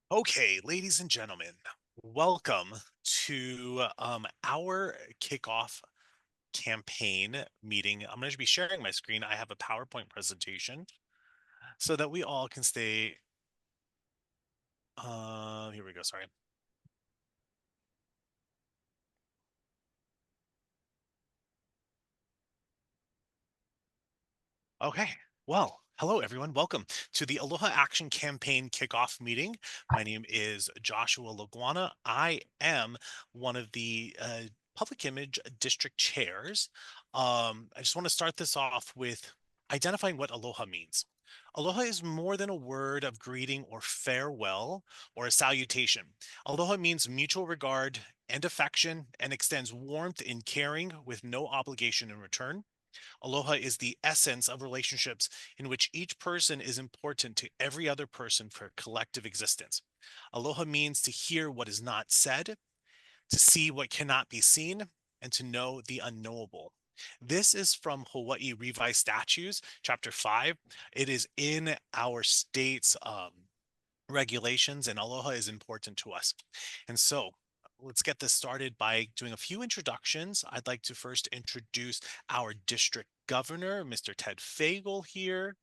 Okay, ladies and gentlemen, welcome to our kickoff campaign meeting. I'm going to be sharing my screen. I have a PowerPoint presentation so that we all can stay. Here we go. Sorry. Okay. Well, hello everyone. Welcome to the Aloha Action Campaign kickoff meeting. My name is Joshua Laguana. I am one of the public image district chairs. I just want to start this off with identifying what aloha means. Aloha is more than a word of greeting or farewell or a salutation. Aloha means mutual regard and affection and extends warmth in caring with no obligation in return. Aloha is the essence of relationships in which each person is important to every other person for collective existence. Aloha means to hear what is not said, to see what cannot be seen, and to know the unknowable. This is from Hawaii Revised Statutes, Chapter 5. It is in our state's regulations, and aloha is important to us. And so let's get this started by doing a few introductions. I'd like to first introduce our district governor, Mr. Ted Fagel here.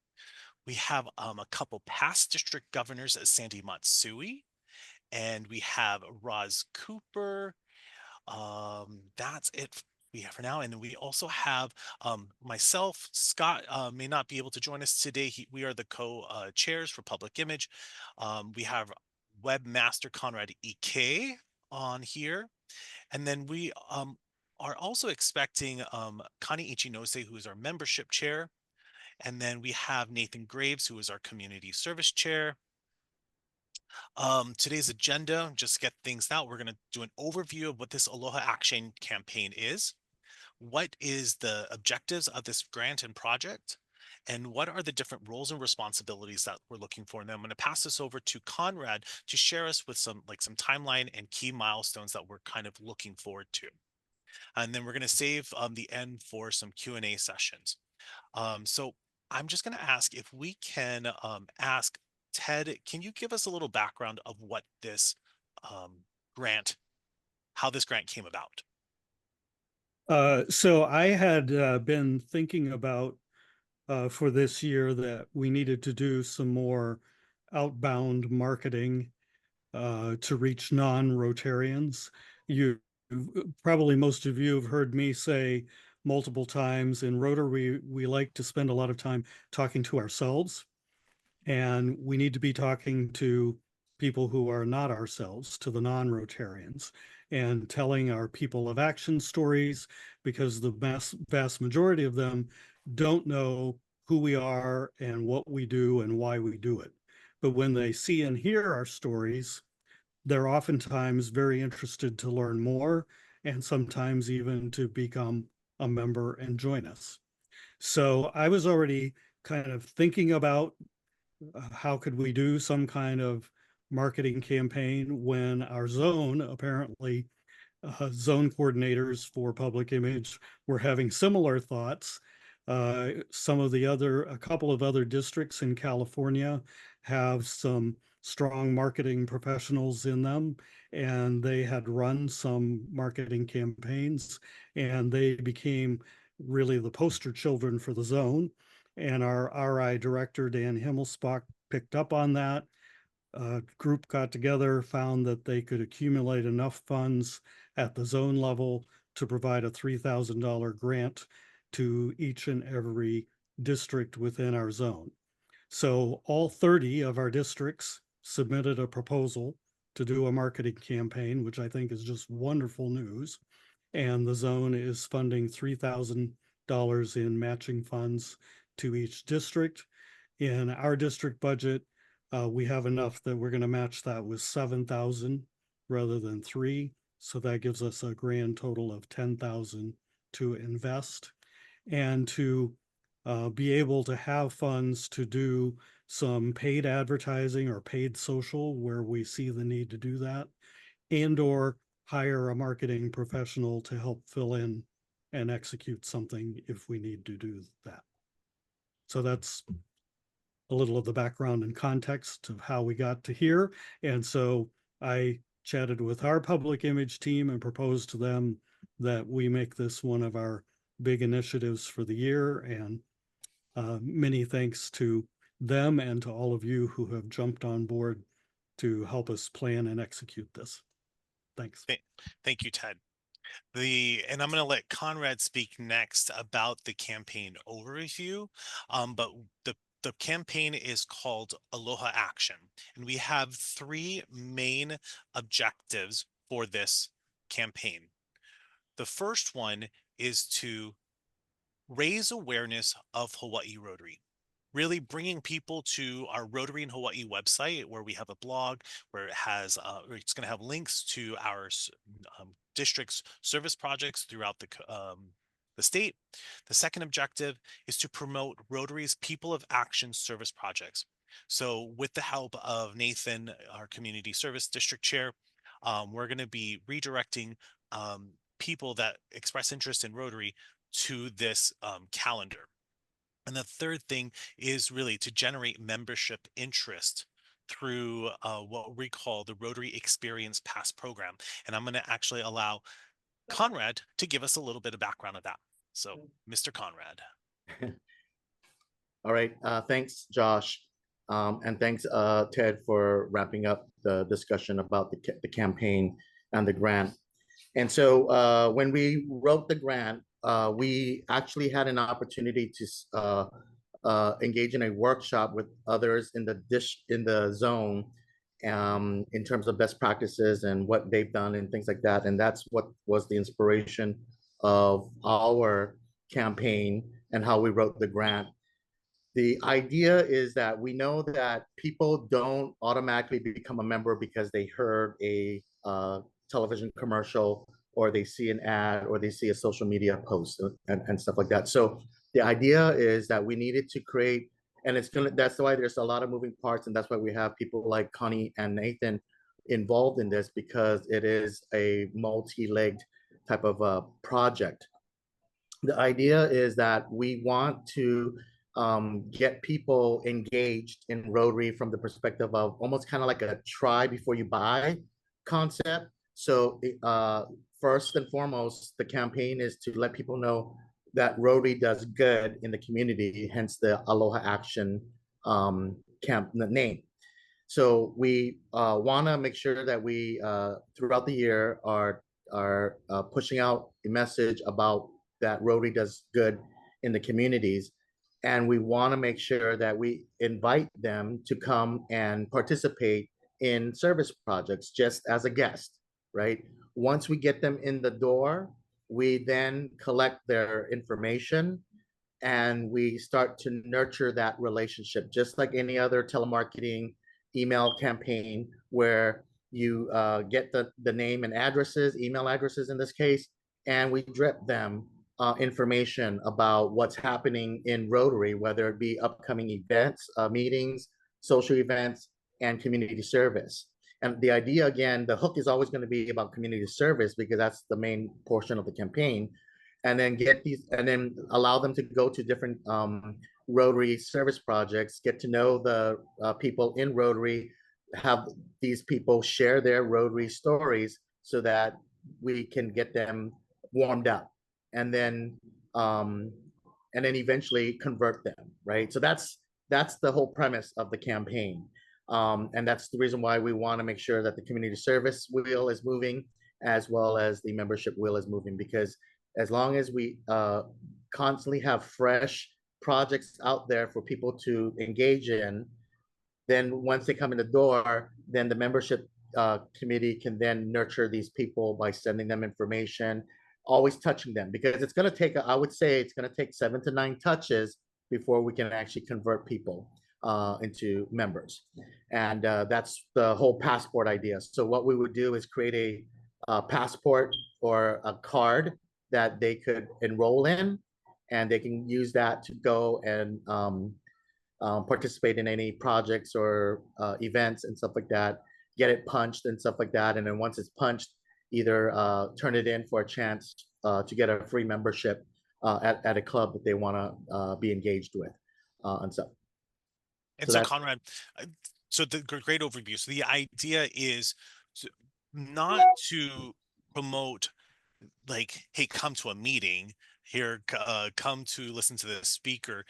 We have a couple past district governors, Sandy Matsui, and we have Roz Cooper. That's it we have for now. And then we also have myself. Scott may not be able to join us today. We are the co-chairs for public image. We have webmaster Conrad EK on here. And then we are also expecting Kani Ichinose, who is our membership chair. And then we have Nathan Graves, who is our community service chair. Today's agenda, just to get things out, we're going to do an overview of what this Aloha Action campaign is. What is the objectives of this grant and project? And what are the different roles and responsibilities that we're looking for? And then I'm going to pass this over to Conrad to share us with some timeline and key milestones that we're kind of looking forward to. And then we're going to save the end for some Q&A sessions. So I'm just going to ask if we can ask Ted, can you give us a little background of what this grant, how this grant came about? So I had been thinking about for this year that we needed to do some more outbound marketing to reach non-Rotarians. You probably most of you have heard me say multiple times in Rotary, we like to spend a lot of time talking to ourselves, and we need to be talking to people who are not ourselves, to the non-Rotarians, and telling our people of action stories, because the vast majority of them don't know who we are and what we do and why we do it. But when they see and hear our stories, they're oftentimes very interested to learn more and sometimes even to become a member and join us. So I was already kind of thinking about how could we do some kind of marketing campaign when our zone, apparently zone coordinators for public image, were having similar thoughts. A couple of other districts in California have some strong marketing professionals in them, and they had run some marketing campaigns, and they became really the poster children for the zone. And our RI director, Dan Himmelsbach, picked up on that. Group got together, found that they could accumulate enough funds at the zone level to provide a $3,000 grant to each and every district within our zone. So all 30 of our districts submitted a proposal to do a marketing campaign, which I think is just wonderful news. And the zone is funding $3,000 in matching funds to each district. In our district budget, we have enough that we're going to match that with 7,000 rather than 3. So that gives us a grand total of 10,000 to invest and to be able to have funds to do some paid advertising or paid social where we see the need to do that, and or hire a marketing professional to help fill in and execute something if we need to do that. So that's a little of the background and context of how we got to here. And so I chatted with our public image team and proposed to them that we make this one of our big initiatives for the year. And many thanks to them and to all of you who have jumped on board to help us plan and execute this. Thanks. Thank you, Ted. And I'm going to let Conrad speak next about the campaign overview. But the campaign is called Aloha Action, and we have three main objectives for this campaign. The first one is to raise awareness of Hawaii Rotary, really bringing people to our Rotary in Hawaii website, where we have a blog where it has it's going to have links to our district's service projects throughout the state. The second objective is to promote Rotary's People of Action service projects. So with the help of Nathan, our community service district chair, we're going to be redirecting people that express interest in Rotary to this calendar. And the third thing is really to generate membership interest through what we call the Rotary Experience Pass program. And I'm going to actually allow Conrad to give us a little bit of background of that. So, Mr. Conrad. All right. Thanks, Josh. And thanks, Ted, for wrapping up the discussion about the campaign and the grant. And so when we wrote the grant, we actually had an opportunity to engage in a workshop with others in the zone in terms of best practices and what they've done and things like that. And that's what was the inspiration of our campaign and how we wrote the grant. The idea is that we know that people don't automatically become a member because they heard a television commercial or they see an ad or they see a social media post and stuff like that. So the idea is that we needed to create, and that's why there's a lot of moving parts, and that's why we have people like Connie and Nathan involved in this, because it is a multi-legged type of a project. The idea is that we want to get people engaged in Rotary from the perspective of almost kind of like a try before you buy concept. So first and foremost, the campaign is to let people know that Rotary does good in the community, hence the Aloha Action name. So we want to make sure that we, throughout the year, are pushing out a message about that Rotary does good in the communities. And we want to make sure that we invite them to come and participate in service projects just as a guest, right? Once we get them in the door, we then collect their information and we start to nurture that relationship, just like any other telemarketing email campaign where you get the name and addresses, email addresses in this case, and we drip them information about what's happening in Rotary, whether it be upcoming events, meetings, social events, and community service. And the idea, again, the hook is always going to be about community service because that's the main portion of the campaign. And then allow them to go to different Rotary service projects, get to know the people in Rotary, have these people share their Rotary stories so that we can get them warmed up. And then eventually convert them, right? So that's the whole premise of the campaign, and that's the reason why we want to make sure that the community service wheel is moving as well as the membership wheel is moving. Because as long as we constantly have fresh projects out there for people to engage in, then once they come in the door, then the membership committee can then nurture these people by sending them information, always touching them, because it's going to take, I would say it's going to take 7 to 9 touches before we can actually convert people into members. And that's the whole passport idea. So what we would do is create a passport or a card that they could enroll in, and they can use that to go and participate in any projects or events and stuff like that, get it punched and stuff like that. And then once it's punched, either turn it in for a chance to get a free membership at a club that they want to be engaged with and stuff. And So so, that's Conrad, uh, so the great overview. So the idea is to, not to promote like, hey, come to a meeting here, come to listen to the speaker.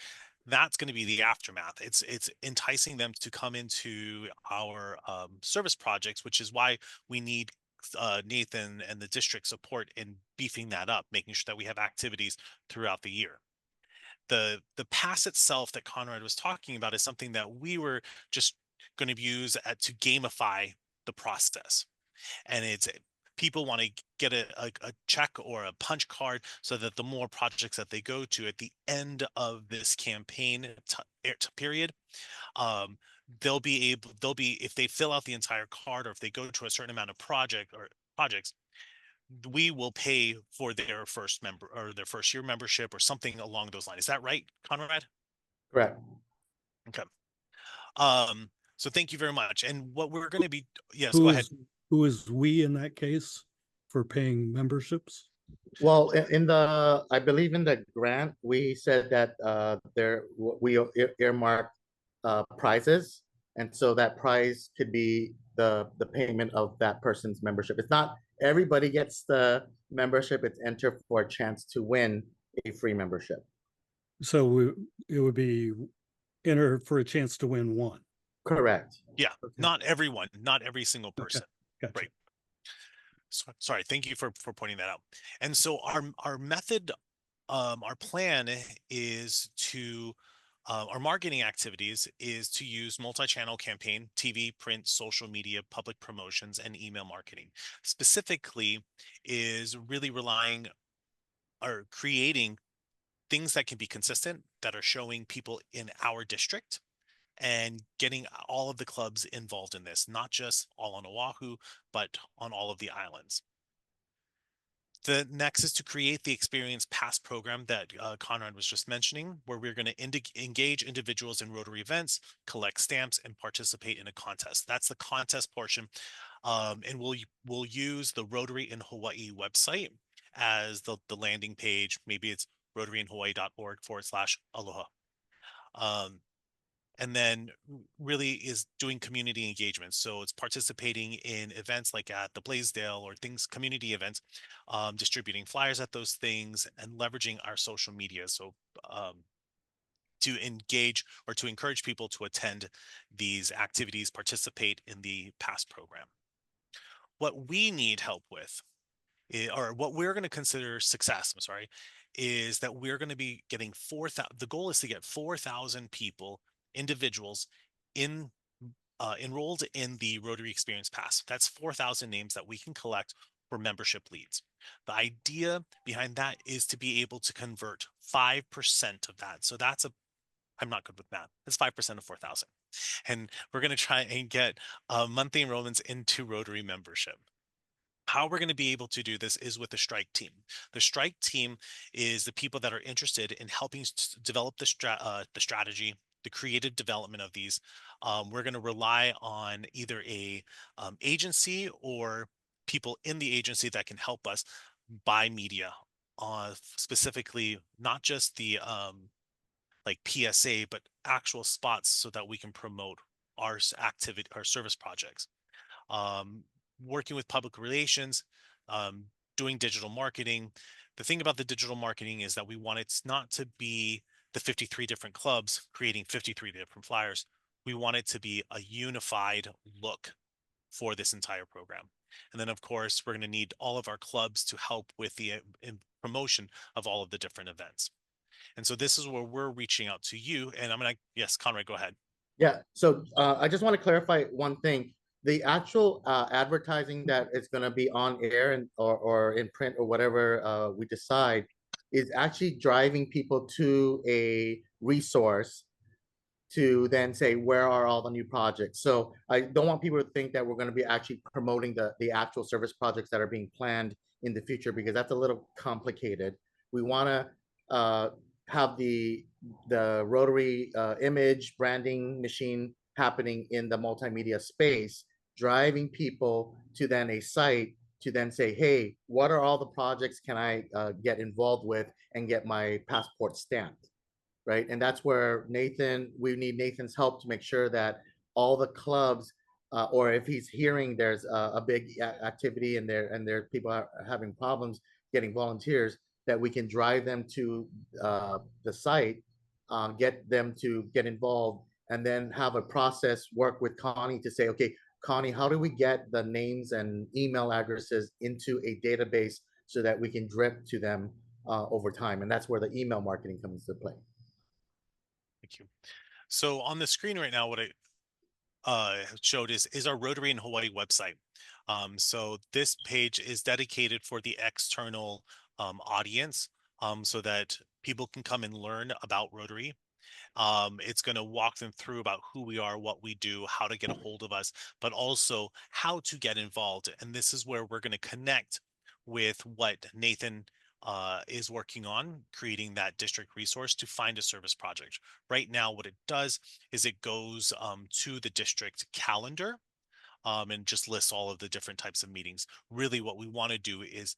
That's going to be the aftermath. It's enticing them to come into our service projects, which is why we need Nathan and the district support in beefing that up, making sure that we have activities throughout the year. The pass itself that Conrad was talking about is something that we were just going to use to gamify the process. And it's people want to get a check or a punch card so that the more projects that they go to at the end of this campaign period, um, they'll be if they fill out the entire card, or if they go to a certain amount of projects, we will pay for their first member or their first year membership or something along those lines. Is that right, Conrad? correct. Okay. So thank you very much. And what we're going to be, yes, go Who ahead. is who is we in that case for paying memberships? Well, in the, I believe in the grant, we said that we earmarked prizes, and so that prize could be the payment of that person's membership. It's not everybody gets the membership; it's enter for a chance to win a free membership. So it would be enter for a chance to win one. Correct. Yeah, Okay. not everyone, not every single Okay. person. Gotcha. Right. Sorry, thank you for pointing that out. And so our method, our plan is to our marketing activities is to use multi-channel campaign, TV, print, social media, public promotions, and email marketing. Specifically, is really relying or creating things that can be consistent, that are showing people in our district, and getting all of the clubs involved in this, not just all on Oahu, but on all of the islands. The next is to create the Experience Pass program that Conrad was just mentioning, where we're going to engage individuals in Rotary events, collect stamps, and participate in a contest. That's the contest portion. And we'll use the Rotary in Hawaii website as the landing page. Maybe it's rotaryinhawaii.org/aloha. Um, and then really is doing community engagement. So it's participating in events like at the Blaisdell or things, community events, distributing flyers at those things, and leveraging our social media. So to engage or to encourage people to attend these activities, participate in the PASS program. What we need help with, or what we're going to consider success, I'm sorry, is that we're going to be getting 4,000. The goal is to get 4,000 people, individuals, in enrolled in the Rotary Experience Pass. That's 4,000 names that we can collect for membership leads. The idea behind that is to be able to convert 5% of that. So that's I'm not good with math. That's 5% of 4,000. And we're going to try and get monthly enrollments into Rotary membership. How we're going to be able to do this is with the strike team. The strike team is the people that are interested in helping develop the strategy, the creative development of these. We're going to rely on either a agency or people in the agency that can help us buy media, specifically not just the like PSA, but actual spots so that we can promote our activity, our service projects. Um, Working with public relations, um, doing digital marketing. The thing about the digital marketing is that we want it not to be the 53 different clubs creating 53 different flyers. We want it to be a unified look for this entire program. And then, of course, we're going to need all of our clubs to help with the promotion of all of the different events. And so this is where we're reaching out to you. And I'm going to, yes, Conrad, go ahead. Yeah. So I just want to clarify one thing. The actual advertising that is going to be on air and or in print or whatever we decide is actually driving people to a resource to then say, where are all the new projects? So I don't want people to think that we're going to be actually promoting the actual service projects that are being planned in the future, because that's a little complicated. We want to have the Rotary image branding machine happening in the multimedia space, driving people to then a site to then say, hey, what are all the projects can I get involved with and get my passport stamped? right? And that's where we need Nathan's help to make sure that all the clubs, or if he's hearing there's a big activity and there people are having problems getting volunteers, that we can drive them to the site, get them to get involved, and then have a process work with Connie to say, okay, Connie, how do we get the names and email addresses into a database so that we can drip to them over time? And that's where the email marketing comes into play. Thank you. So on the screen right now, what I showed is our Rotary in Hawaii website. So this page is dedicated for the external audience, so that people can come and learn about Rotary. It's going to walk them through about who we are, what we do, how to get a hold of us, but also how to get involved. And this is where we're going to connect with what Nathan is working on, creating that district resource to find a service project. Right now, what it does is it goes to the district calendar, and just lists all of the different types of meetings. Really, what we want to do is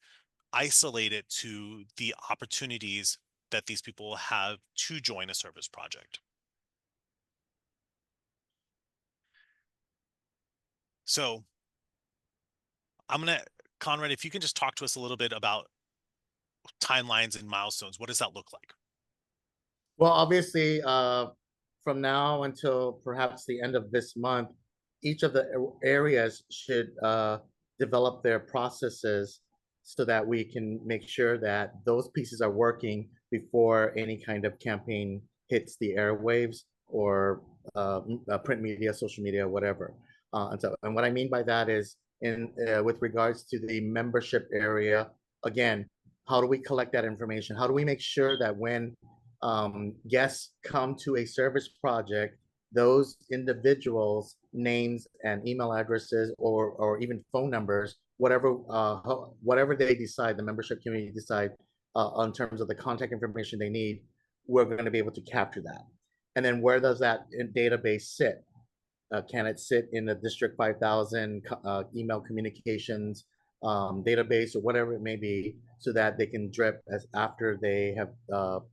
isolate it to the opportunities that these people have to join a service project. So I'm gonna, Conrad, if you can just talk to us a little bit about timelines and milestones. What does that look like? Well, obviously, from now until perhaps the end of this month, each of the areas should develop their processes so that we can make sure that those pieces are working before any kind of campaign hits the airwaves or print media, social media, whatever. And what I mean by that is, in with regards to the membership area, again, how do we collect that information? How do we make sure that when guests come to a service project, those individuals' names and email addresses, or even phone numbers, whatever they decide, the membership community decide on terms of the contact information they need, we're going to be able to capture that. And then where does that database sit? Can it sit in the District 5000 email communications database or whatever it may be, so that they can drip as after they have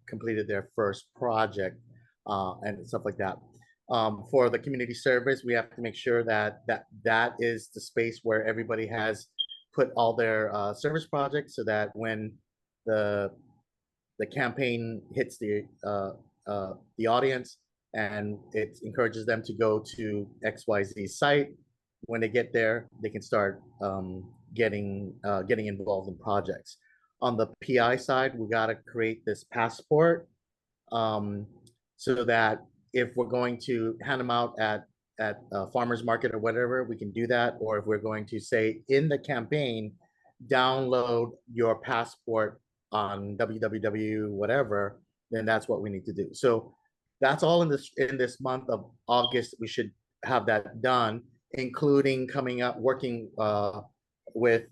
completed their first project and stuff like that. For the community service, we have to make sure that is the space where everybody has put all their service projects, so that when the campaign hits the audience and it encourages them to go to XYZ site, when they get there, they can start getting involved in projects. On the PI side, we got to create this passport, so that if we're going to hand them out at farmers market or whatever, we can do that. Or if we're going to say in the campaign, download your passport on www whatever, then that's what we need to do. So that's all in this month of August. We should have that done, including coming up, working with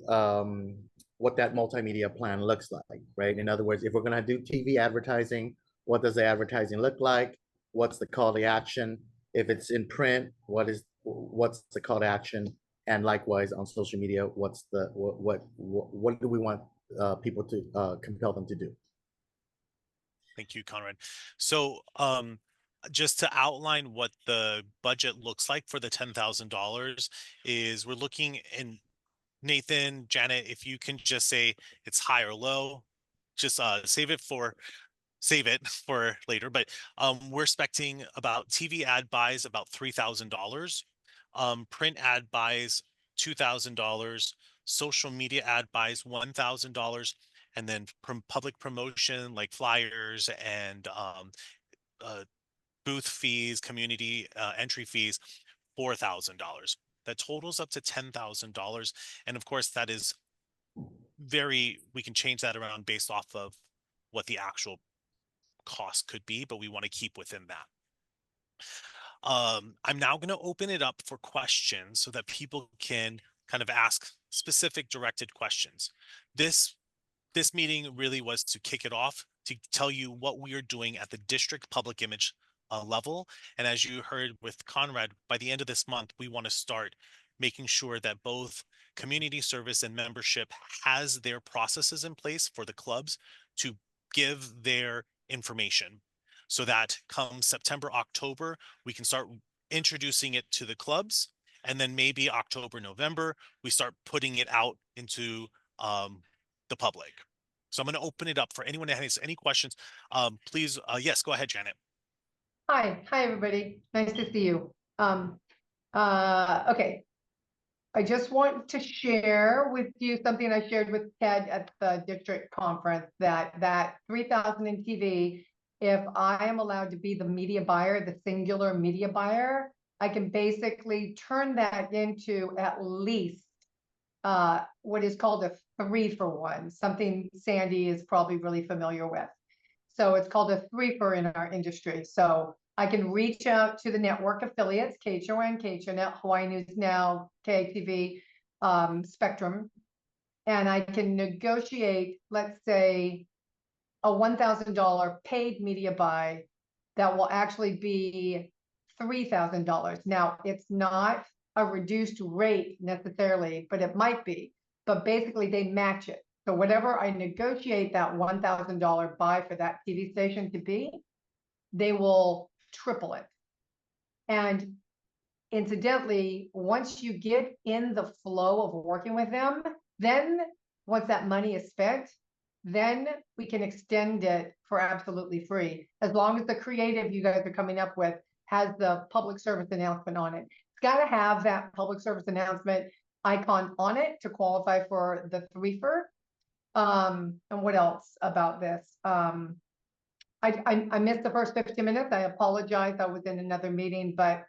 what that multimedia plan looks like, right? In other words, if we're going to do TV advertising, what does the advertising look like? What's the call to action? If it's in print, what's the call to action? And likewise on social media, what do we want people to compel them to do? Thank you, Conrad. So just to outline what the budget looks like for the $10,000 is, we're looking, and Nathan, Janet, if you can just say it's high or low, just save it for later. But we're expecting about TV ad buys about $3,000, print ad buys $2,000, social media ad buys $1,000, and then from public promotion like flyers and uh, booth fees, community entry fees, $4,000. That totals up to $10,000, and of course that is we can change that around based off of what the actual cost could be, but we want to keep within that. I'm now going to open it up for questions so that people can kind of ask specific directed questions. This meeting really was to kick it off, to tell you what we are doing at the district public image level. And as you heard with Conrad, by the end of this month, we want to start making sure that both community service and membership has their processes in place for the clubs to give their information. so that come September, October, we can start introducing it to the clubs. And then maybe October, November, we start putting it out into the public. So I'm going to open it up for anyone that has any questions. Please, yes, go ahead, Janet. Hi, everybody. Nice to see you. Okay. I just want to share with you something I shared with Ted at the district conference, that 3,000 in TV, if I am allowed to be the media buyer, the singular media buyer, I can basically turn that into at least what is called a 3-for-1, something Sandy is probably really familiar with. So it's called a 3-for in our industry. So I can reach out to the network affiliates, KHON, KHNet, Hawaii News Now, KTV, Spectrum, and I can negotiate, let's say, a $1,000 paid media buy that will actually be $3,000. Now, it's not a reduced rate necessarily, but it might be. But basically, they match it. So whatever I negotiate that $1,000 buy for that TV station to be, they will triple it. And incidentally, once you get in the flow of working with them, then once that money is spent, then we can extend it for absolutely free, as long as the creative you guys are coming up with has the public service announcement on it. It's got to have that public service announcement icon on it to qualify for the 3-for. And what else about this? I missed the first 15 minutes. I apologize. I was in another meeting, but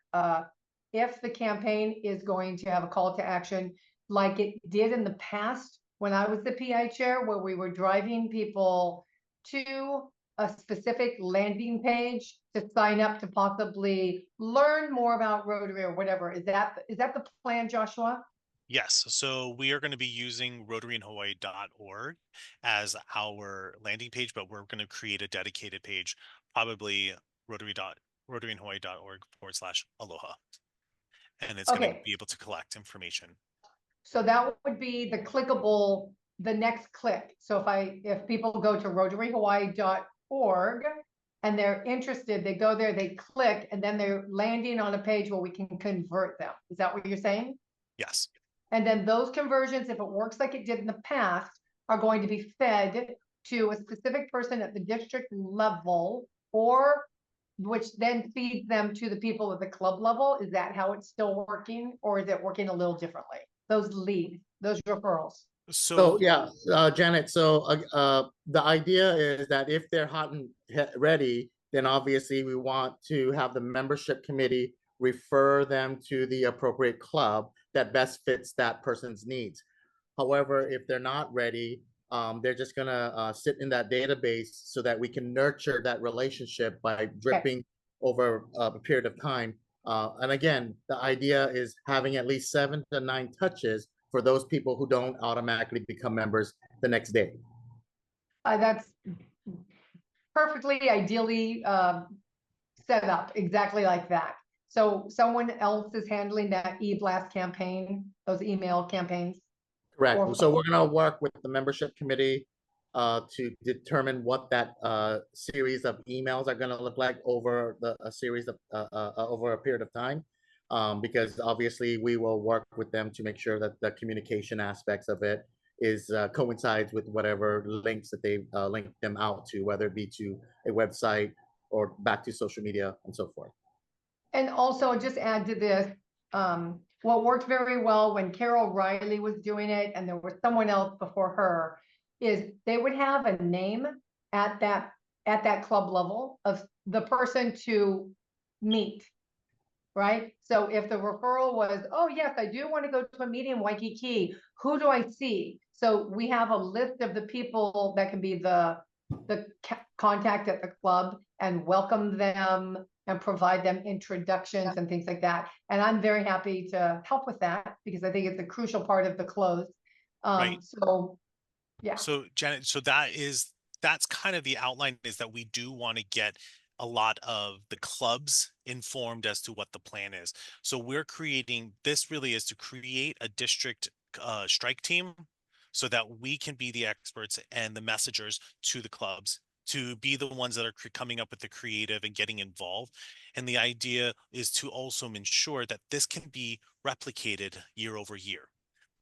if the campaign is going to have a call to action like it did in the past when I was the PI chair, where we were driving people to a specific landing page to sign up to possibly learn more about Rotary or whatever. Is that the plan, Joshua? Yes, so we are going to be using rotaryinhawaii.org as our landing page, but we're going to create a dedicated page, probably rotaryinhawaii.org/aloha. And it's going to be able to collect information. So that would be the clickable, the next click. So if people go to rotaryhawaii.org and they're interested, they go there, they click, and then they're landing on a page where we can convert them. Is that what you're saying? Yes. And then those conversions, if it works like it did in the past, are going to be fed to a specific person at the district level, or which then feeds them to the people at the club level. Is that how it's still working, or is it working a little differently? Those leads, those referrals. So yeah, Janet, so the idea is that if they're hot and ready, then obviously we want to have the membership committee refer them to the appropriate club that best fits that person's needs. However, if they're not ready, they're just gonna sit in that database so that we can nurture that relationship by dripping over a period of time. And again, the idea is having at least 7 to 9 touches for those people who don't automatically become members the next day. That's perfectly, ideally set up exactly like that. So someone else is handling that e-blast campaign, those email campaigns? Correct. So we're going to work with the membership committee to determine what that series of emails are going to look like over a series of over a period of time. Because obviously we will work with them to make sure that the communication aspects of it is coincides with whatever links that they link them out to, whether it be to a website or back to social media and so forth. And also just add to this, what worked very well when Carol Riley was doing it, and there was someone else before her, is they would have a name at that club level of the person to meet. Right? So if the referral was, oh yes, I do want to go to a meeting in Waikiki, who do I see? So we have a list of the people that can be the contact at the club and welcome them and provide them introductions and things like that. And I'm very happy to help with that because I think it's a crucial part of the close. Right. So yeah. So Janet, so that's kind of the outline, is that we do want to get a lot of the clubs informed as to what the plan is. So we're creating, this really is to create a district strike team so that we can be the experts and the messengers to the clubs to be the ones that are coming up with the creative and getting involved. And the idea is to also ensure that this can be replicated year over year.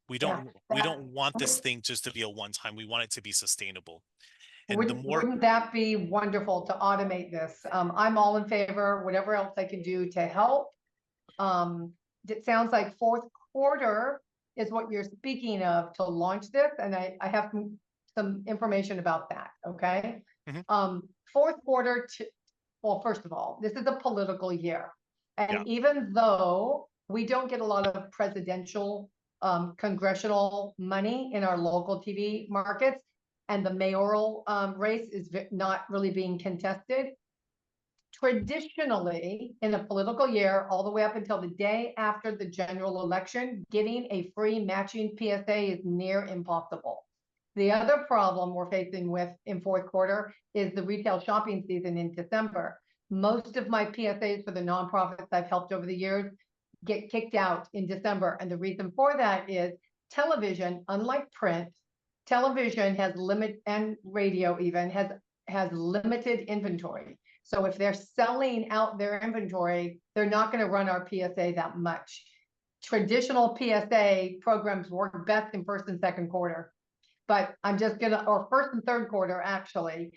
We Yeah, don't want this thing just to be a one time. We want it to be sustainable. And the more wouldn't that be wonderful to automate this? I'm all in favor, whatever else I can do to help. It sounds like fourth quarter is what you're speaking of to launch this, and I have some information about that, okay? Mhm. Fourth quarter, well, first of all, this is a political year. Yeah. And even though we don't get a lot of presidential, congressional money in our local TV markets, and the mayoral race is not really being contested, traditionally, in a political year, all the way up until the day after the general election, getting a free matching PSA is near impossible. The other problem we're facing with in fourth quarter is the retail shopping season in December. Most of my PSAs for the nonprofits I've helped over the years get kicked out in December. And the reason for that is television, unlike print, television has and radio even has limited inventory. So if they're selling out their inventory, they're not going to run our PSA that much. Traditional PSA programs work best in first and second quarter, but I'm just gonna, or first and third quarter actually.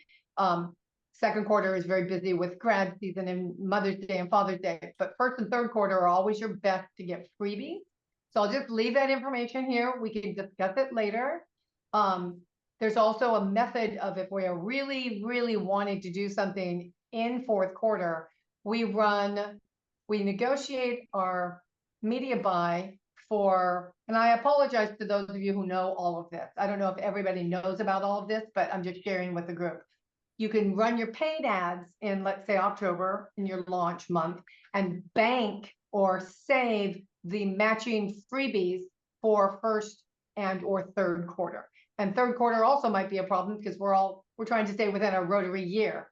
Second quarter is very busy with grad season and Mother's Day and Father's Day, but first and third quarter are always your best to get freebies. So I'll just leave that information here. We can discuss it later. There's also a method of, if we are really, really wanting to do something in fourth quarter, we negotiate our media buy for, and I apologize to those of you who know all of this. I don't know if everybody knows about all of this, but I'm just sharing with the group. You can run your paid ads in, let's say, October in your launch month and bank or save the matching freebies for first and or third quarter. And third quarter also might be a problem because we're trying to stay within our Rotary year.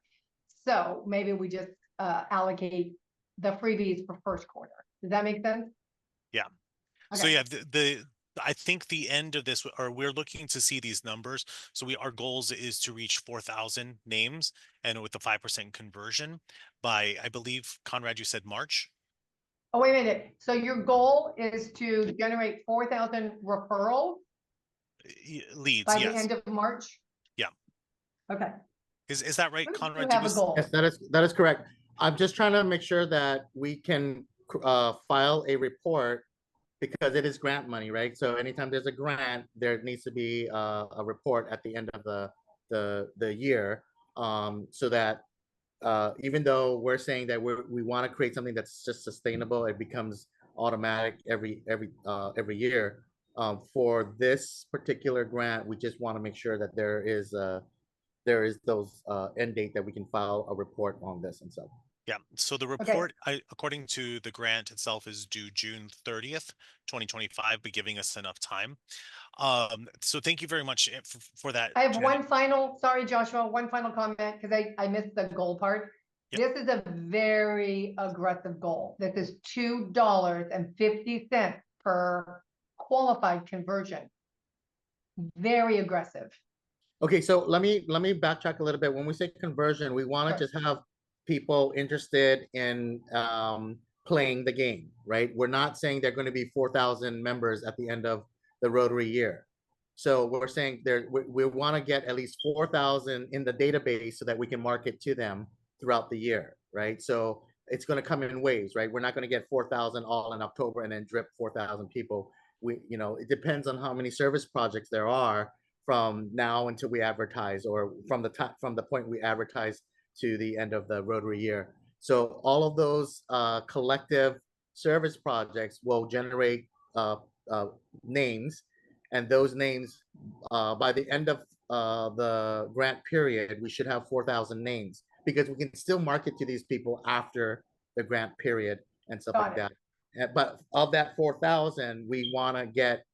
So maybe we just allocate the freebies for first quarter. Does that make sense? Yeah. Okay. So yeah, I think the end of this, or we're looking to see these numbers. So our goals is to reach 4,000 names, and with the 5% conversion by, I believe, Conrad, you said March. Oh, wait a minute. So your goal is to generate 4,000 referrals Leads, by yes. the end of March? Yeah. Okay. Is that right, Conrad? You have a goal. Yes, that is correct. I'm just trying to make sure that we can file a report because it is grant money, right? So anytime there's a grant, there needs to be a report at the end of the year, so that even though we're saying that we want to create something that's just sustainable, it becomes automatic every year. For this particular grant, we just want to make sure that there is those end date that we can file a report on this and so. Yeah, so the report, according to the grant itself, is due June 30th, 2025, but giving us enough time. So thank you very much for that. I have sorry, Joshua, one final comment because I missed the goal part. Yep. This is a very aggressive goal. This is $2.50 per qualified conversion. Very aggressive. Okay, so let me backtrack a little bit. When we say conversion, we want to just have people interested in playing the game, right? We're not saying they're going to be 4,000 members at the end of the Rotary year. So we're saying we want to get at least 4,000 in the database so that we can market to them throughout the year, right? So it's going to come in waves, right? We're not going to get 4,000 all in October and then drip 4,000 people. It depends on how many service projects there are from now until we advertise, or from the point we advertise to the end of the Rotary year. So all of those collective service projects will generate names, and those names, by the end of the grant period, we should have 4,000 names, because we can still market to these people after the grant period and stuff like that. But of that 4,000, we want to get,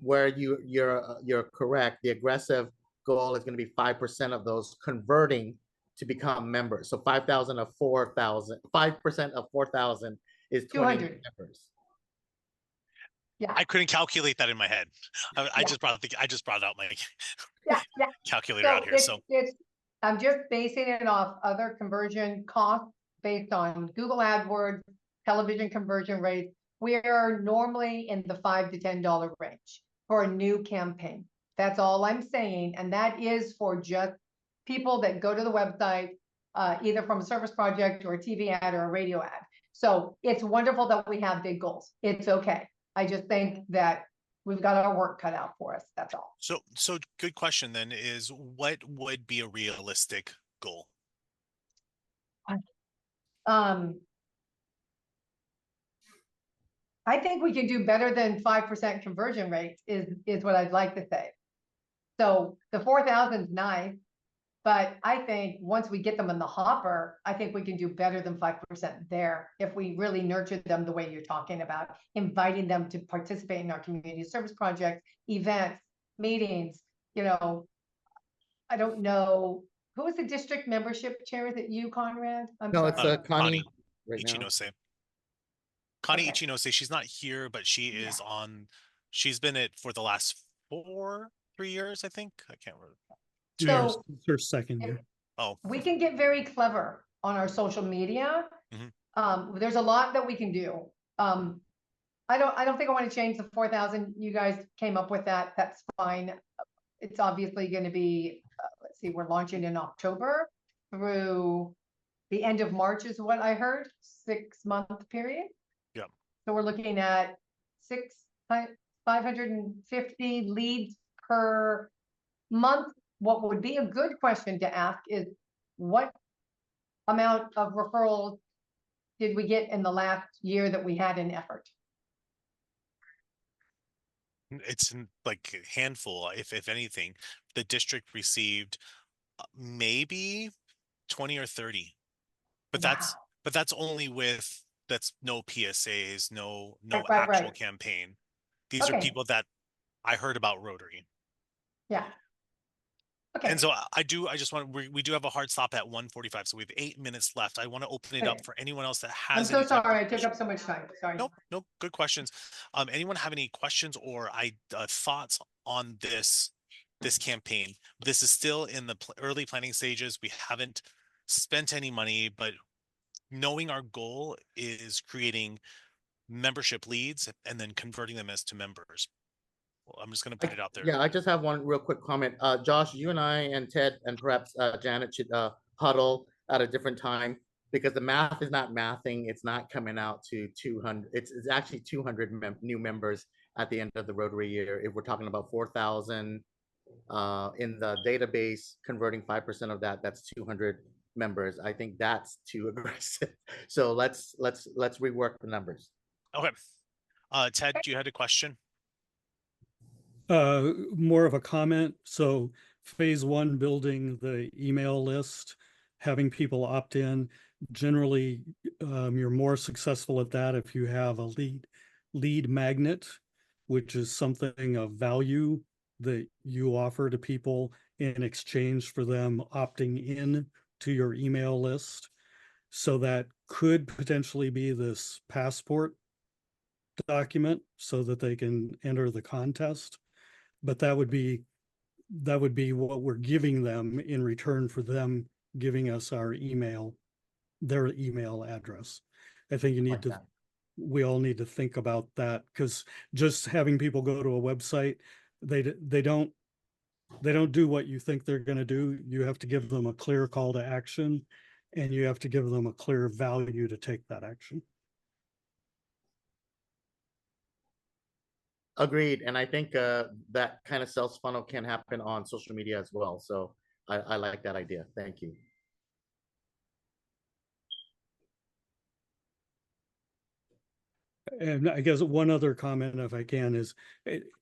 where you're correct, the aggressive goal is going to be 5% of those converting to become members. So 5,000 of 4,000, 5% of 4,000 is 200 members. Yeah, I couldn't calculate that in my head. I just brought out my calculator out here. So I'm just basing it off other conversion costs based on Google AdWords, television conversion rates. We are normally in the $5 to $10 range for a new campaign. That's all I'm saying. And that is for just people that go to the website, either from a service project or a TV ad or a radio ad. So it's wonderful that we have big goals. It's okay. I just think that we've got our work cut out for us. That's all. So good question then is, what would be a realistic goal? I think we can do better than 5% conversion rates is what I'd like to say. So the 4,000 is nice, but I think once we get them in the hopper, I think we can do better than 5% there if we really nurture them the way you're talking about, inviting them to participate in our community service projects, events, meetings. You know, I don't know, who is the district membership chair? Is it you, Conrad? I'm No, sorry. it's Connie right now. Ichinose. Connie Okay. Ichinose, she's not here, but she is on, she's been it for the last 3 years, I think. I can't remember. So It's her second year. Oh, we can get very clever on our social media. There's a lot that we can do. I don't think I want to change the 4,000. You guys came up with that. That's fine. It's obviously going to be, let's see, we're launching in October through the end of March is what I heard, 6-month period. yeah. So we're looking at 550 leads per month. What would be a good question to ask is, what amount of referrals did we get in the last year that we had an effort? It's like a handful, if anything. The district received maybe 20 or 30, but Wow. that's only with, that's no PSAs, no Right. actual campaign. These are Okay. people that I heard about Rotary. Yeah. Okay. And so I just want, we do have a hard stop at 1:45, so we have 8 minutes left. I want to open it up Okay. for anyone else that I'm has so any type of sorry I took question. up so much time. Sorry. Nope, good questions. Anyone have any questions or thoughts on this campaign? This is still in the early planning stages. We haven't spent any money, but knowing our goal is creating membership leads and then converting them as to members. Well, I'm just going to put it out there. Yeah, I just have one real quick comment. Josh, you and I and Ted and perhaps Janet should huddle at a different time, because the math is not mathing. It's not coming out to 200. It's actually 200 new members at the end of the Rotary year. If we're talking about 4,000 in the database, converting 5% of that, that's 200 members. I think that's too aggressive. So let's rework the numbers. Okay. Ted, you had a question? More of a comment. So phase one, building the email list, having people opt in. Generally, you're more successful at that if you have a lead magnet, which is something of value that you offer to people in exchange for them opting in to your email list. So that could potentially be this passport document so that they can enter the contest. But that would be what we're giving them in return for them giving us their email address. I think we all need to think about that, because just having people go to a website, they don't do what you think they're going to do. You have to give them a clear call to action, and you have to give them a clear value to take that action. Agreed. And I think that kind of sales funnel can happen on social media as well. So I like that idea. Thank you. And I guess one other comment, if I can, is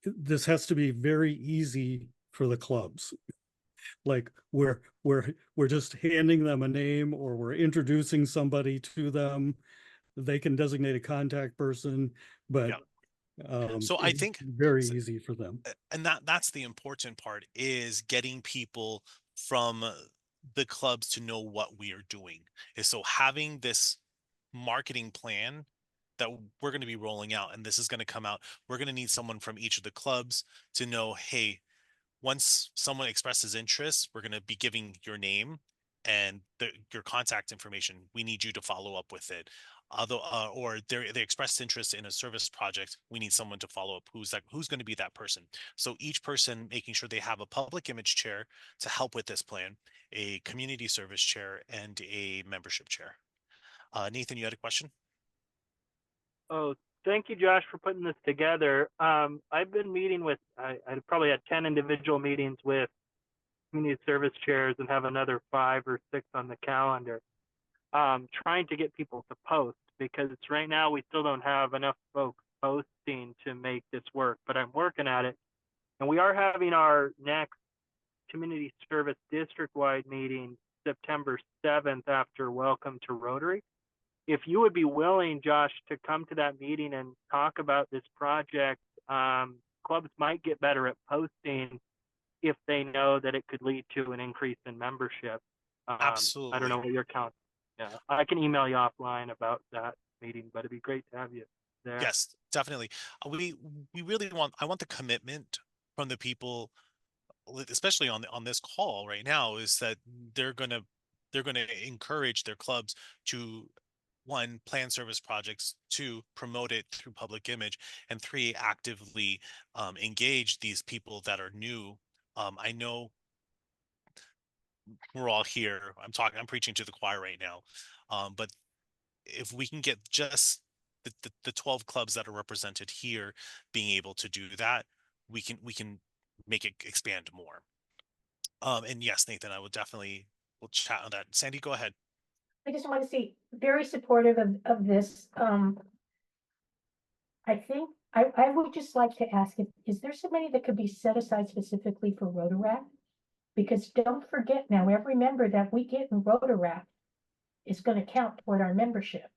this has to be very easy for the clubs. Like we're just handing them a name, or we're introducing somebody to them. They can designate a contact person, but So I think very easy for them. And that's the important part, is getting people from the clubs to know what we are doing. Is so having this marketing plan that we're going to be rolling out, and this is going to come out, we're going to need someone from each of the clubs to know, hey, once someone expresses interest, we're going to be giving your name and your contact information. We need you to follow up with it. Although, or they expressed interest in a service project, we need someone to follow up. Who's going to be that person? So each person making sure they have a public image chair to help with this plan, a community service chair, and a membership chair. Nathan, you had a question? Oh, thank you, Josh, for putting this together. I've been meeting with, I probably had 10 individual meetings with community service chairs and have another 5 or 6 on the calendar, trying to get people to post, because right now we still don't have enough folks posting to make this work, but I'm working at it. And we are having our next community service district-wide meeting September 7th after Welcome to Rotary. If you would be willing, Josh, to come to that meeting and talk about this project, clubs might get better at posting if they know that it could lead to an increase in membership. Absolutely. I don't know what your count. Yeah, I can email you offline about that meeting, but it'd be great to have you there. Yes, definitely. We really I want the commitment from the people, especially on this call right now, is that they're gonna encourage their clubs to, 1, plan service projects, 2, promote it through public image, and 3, actively engage these people that are new. I know we're all here. I'm preaching to the choir right now. But if we can get just the 12 clubs that are represented here being able to do that, we can make it expand more. And yes, Nathan, I will definitely, we'll chat on that. Sandy, go ahead. I just want to say very supportive of this. I think I would just like to ask, is there some money that could be set aside specifically for Rotaract? Because don't forget now, every member that we get in Rotaract is going to count toward our membership.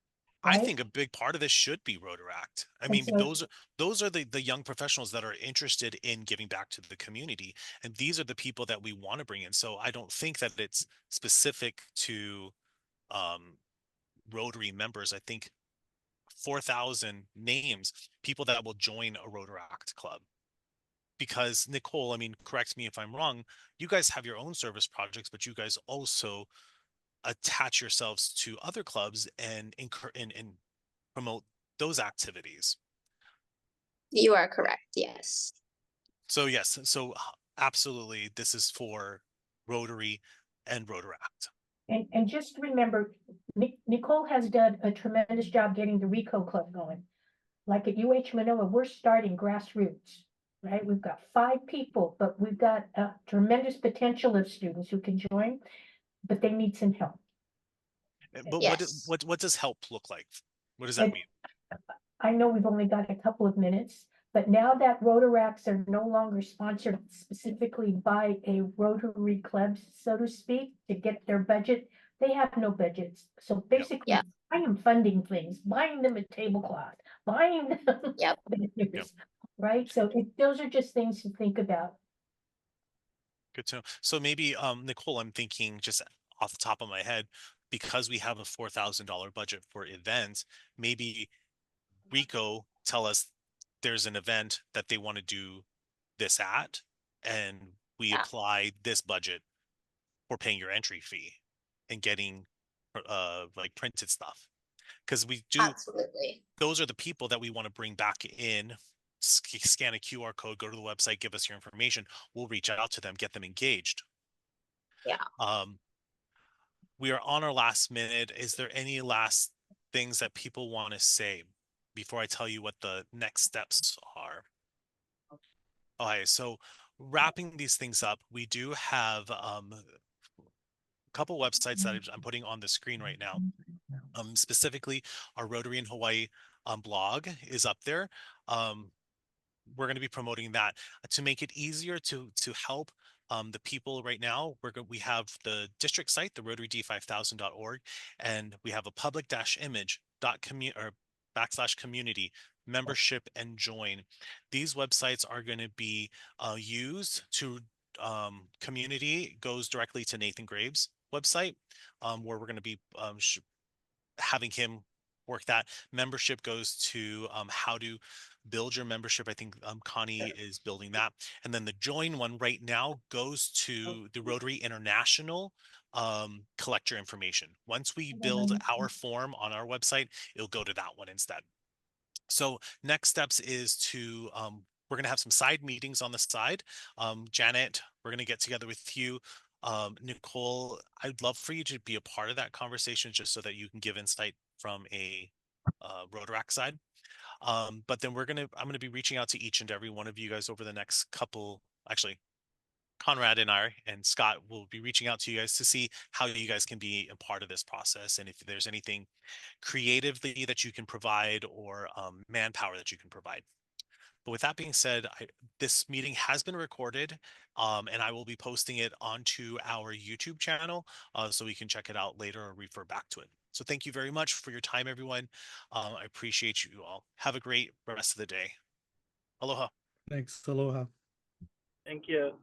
I Right? think a big part of this should be Rotaract. I And mean, so- those are the young professionals that are interested in giving back to the community, and these are the people that we want to bring in. So I don't think that it's specific to Rotary members. I think 4,000 names, people that will join a Rotaract club. Because Nicole, I mean, correct me if I'm wrong, you guys have your own service projects, but you guys also attach yourselves to other clubs and and promote those activities. You are correct. Yes. So yes, so absolutely, this is for Rotary and Rotaract. And just remember, Nicole has done a tremendous job getting the RICO Club going. Like at UH Manoa, we're starting grassroots, right? We've got 5 people, but we've got a tremendous potential of students who can join, but they need some help. But Yes. what does help look like? What does that And mean? I know we've only got a couple of minutes, but now that Rotaracts are no longer sponsored specifically by a Rotary club, so to speak, to get their budget, they have no budgets. So basically, Yep. I am funding things, buying them a tablecloth, buying them Yep. banners, right? So those are just things to think about. Good to know. So maybe Nicole, I'm thinking just off the top of my head, because we have a $4,000 budget for events, maybe Rico tell us there's an event that they want to do this at, and we Yeah. apply this budget for paying your entry fee and getting like printed stuff. Because we do, Absolutely. those are the people that we want to bring back in. Scan a QR code, go to the website, give us your information. We'll reach out to them, get them engaged. Yeah. We are on our last minute. Is there any last things that people want to say before I tell you what the next steps are? Okay, so wrapping these things up, we do have a couple websites that I'm putting on the screen right now. Specifically, our Rotary in Hawaii blog is up there. We're going to be promoting that to make it easier to help the people right now. We have the district site, the RotaryD5000.org, and we have a public-image.community membership and join. These websites are going to be used to community goes directly to Nathan Graves' website, where we're going to be having him work that. Membership goes to how to build your membership. I think Connie is building that. And then the join one right now goes to the Rotary International collect your information. Once we build our form on our website, it'll go to that one instead. So next steps is to we're going to have some side meetings on the side. Janet, we're going to get together with you. Nicole, I'd love for you to be a part of that conversation just so that you can give insight from a Rotaract side. But then I'm going to be reaching out to each and every one of you guys over the next couple, actually, Conrad and I and Scott will be reaching out to you guys to see how you guys can be a part of this process. And if there's anything creatively that you can provide or manpower that you can provide. But with that being said, this meeting has been recorded and I will be posting it onto our YouTube channel so we can check it out later or refer back to it. So thank you very much for your time, everyone. I appreciate you all. Have a great rest of the day. Aloha. Thanks. Aloha. Thank you.